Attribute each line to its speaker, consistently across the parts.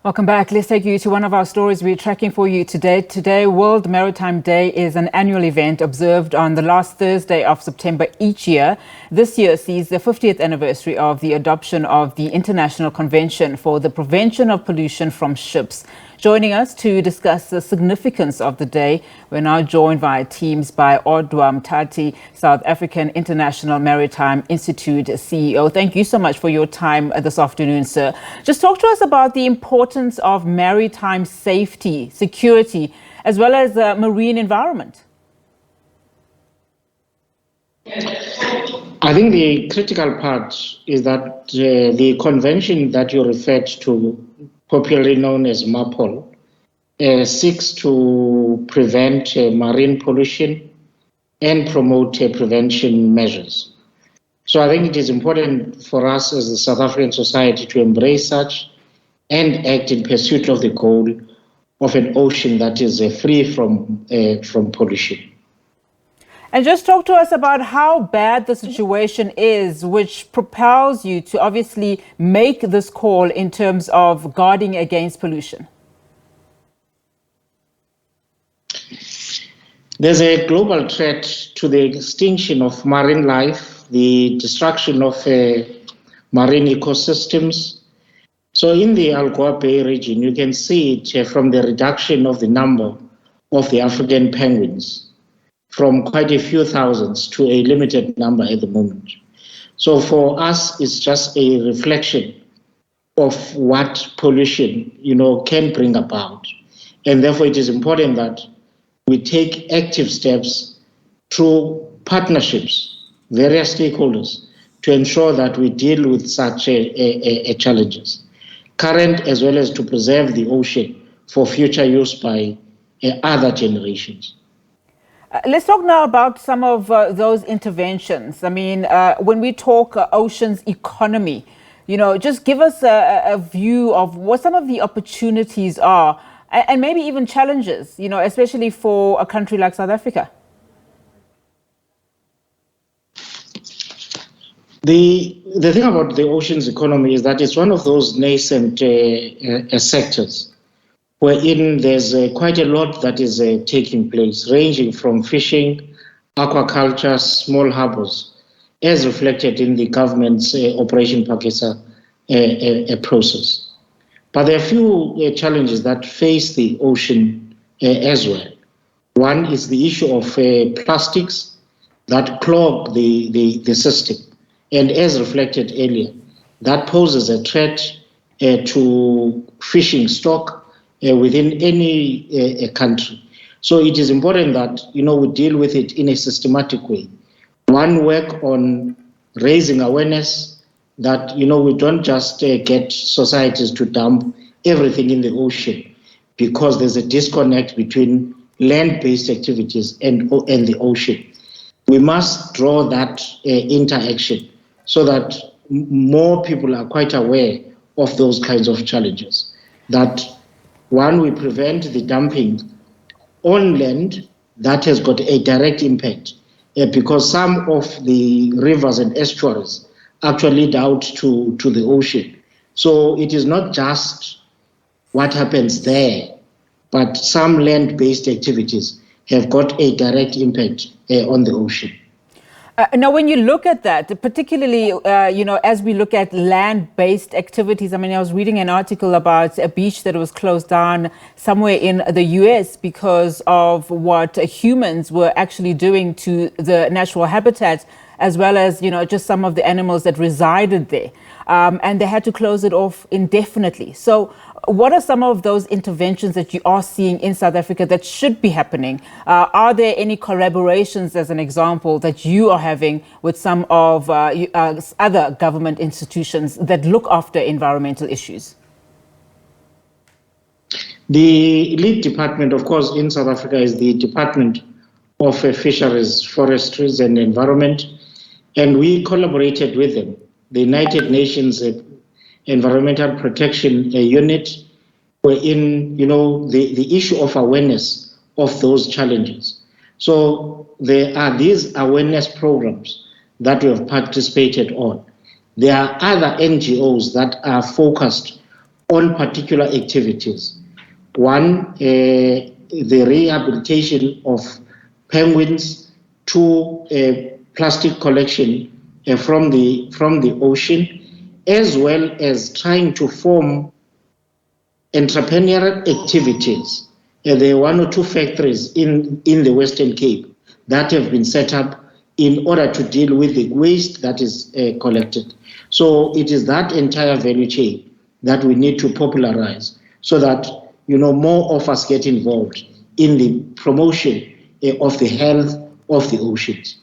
Speaker 1: Welcome back. Let's take you to one of our stories we're tracking for you today. Today, World Maritime Day is an annual event observed on the last Thursday of September each year. This year sees the 50th anniversary of the adoption of the International Convention for the Prevention of Pollution from Ships. Joining us to discuss the significance of the day, we're now joined via Teams by Odwa Mtati, South African International Maritime Institute CEO. Thank you so much for your time this afternoon, sir. Just talk to us about the importance of maritime safety, security, as well as marine environment.
Speaker 2: I think the critical part is that the convention that you referred to, popularly known as MAPOL, seeks to prevent marine pollution and promote prevention measures. So I think it is important for us as a South African society to embrace such and act in pursuit of the goal of an ocean that is free from pollution.
Speaker 1: And just talk to us about how bad the situation is, which propels you to obviously make this call in terms of guarding against pollution.
Speaker 2: There's a global threat to the extinction of marine life, the destruction of marine ecosystems. So in the Algoa Bay region, you can see it from the reduction of the number of the African penguins from quite a few thousands to a limited number at the moment. So for us, it's just a reflection of what pollution, can bring about. And therefore, it is important that we take active steps through partnerships, various stakeholders, to ensure that we deal with such challenges, current as well as to preserve the ocean for future use by other generations.
Speaker 1: Let's talk now about some of those interventions. I mean, when we talk oceans economy, just give us a view of what some of the opportunities are and maybe even challenges, especially for a country like South Africa.
Speaker 2: The thing about the oceans economy is that it's one of those nascent sectors wherein there's quite a lot that is taking place, ranging from fishing, aquaculture, small harbors, as reflected in the government's Operation Pakisa process. But there are a few challenges that face the ocean as well. One is the issue of plastics that clog the system. And as reflected earlier, that poses a threat to fishing stock within any country. So it is important that, we deal with it in a systematic way. One, work on raising awareness that, we don't just get societies to dump everything in the ocean because there's a disconnect between land-based activities and the ocean. We must draw that interaction so that more people are quite aware of those kinds of challenges. That one, we prevent the dumping on land that has got a direct impact because some of the rivers and estuaries actually lead out to the ocean. So it is not just what happens there, but some land-based activities have got a direct impact on the ocean.
Speaker 1: Now, when you look at that, particularly, as we look at land-based activities, I mean, I was reading an article about a beach that was closed down somewhere in the US because of what humans were actually doing to the natural habitat, as well as, just some of the animals that resided there. And they had to close it off indefinitely. So what are some of those interventions that you are seeing in South Africa that should be happening? Are there any collaborations, as an example, that you are having with some of other government institutions that look after environmental issues?
Speaker 2: The lead department, of course, in South Africa is the Department of Fisheries, Forestries and Environment. And we collaborated with them, the United Nations Environmental Protection Unit, wherein, the issue of awareness of those challenges. So there are these awareness programs that we have participated on. There are other NGOs that are focused on particular activities. One, the rehabilitation of penguins. Two, plastic collection from the ocean, as well as trying to form entrepreneurial activities. There are one or two factories in the Western Cape that have been set up in order to deal with the waste that is collected. So it is that entire value chain that we need to popularize so that more of us get involved in the promotion of the health of the oceans.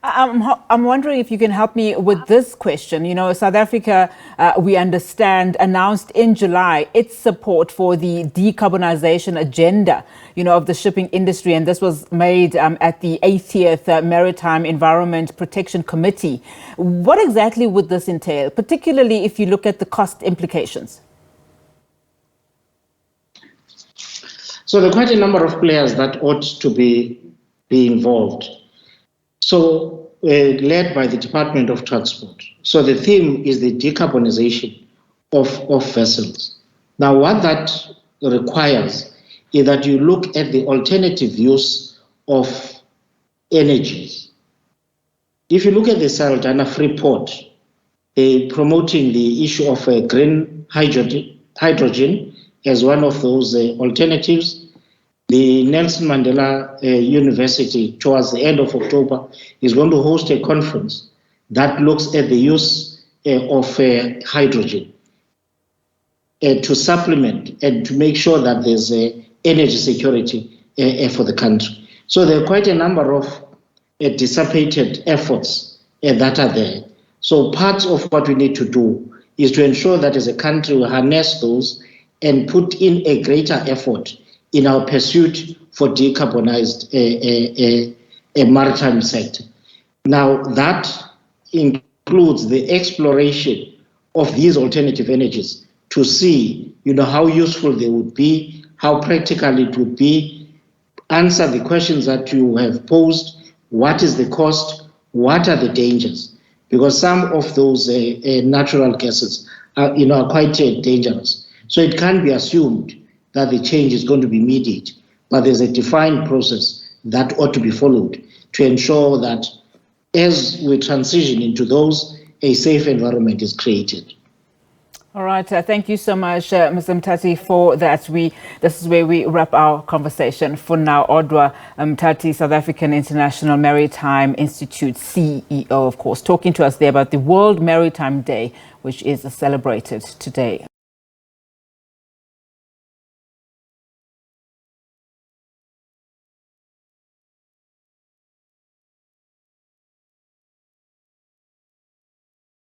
Speaker 1: I'm wondering if you can help me with this question. South Africa, we understand, announced in July its support for the decarbonization agenda, of the shipping industry. And this was made at the 80th Maritime Environment Protection Committee. What exactly would this entail, particularly if you look at the cost implications?
Speaker 2: So there are quite a number of players that ought to be involved. So led by the Department of Transport. So the theme is the decarbonization of vessels. Now, what that requires is that you look at the alternative use of energies. If you look at the Saldanha Freeport, promoting the issue of green hydrogen as one of those alternatives. The Nelson Mandela University, towards the end of October, is going to host a conference that looks at the use of hydrogen to supplement and to make sure that there's energy security for the country. So there are quite a number of dissipated efforts that are there. So part of what we need to do is to ensure that as a country we harness those and put in a greater effort in our pursuit for decarbonized a maritime sector. Now, that includes the exploration of these alternative energies to see, how useful they would be, how practical it would be, answer the questions that you have posed. What is the cost? What are the dangers? Because some of those natural gases are quite dangerous. So it can't be assumed that the change is going to be immediate, but there's a defined process that ought to be followed to ensure that as we transition into those, a safe environment is created.
Speaker 1: All right. Thank you so much, Mr. Mtati, for that. This is where we wrap our conversation for now. Odwa Mtati, South African International Maritime Institute CEO, of course, talking to us there about the World Maritime Day, which is celebrated today.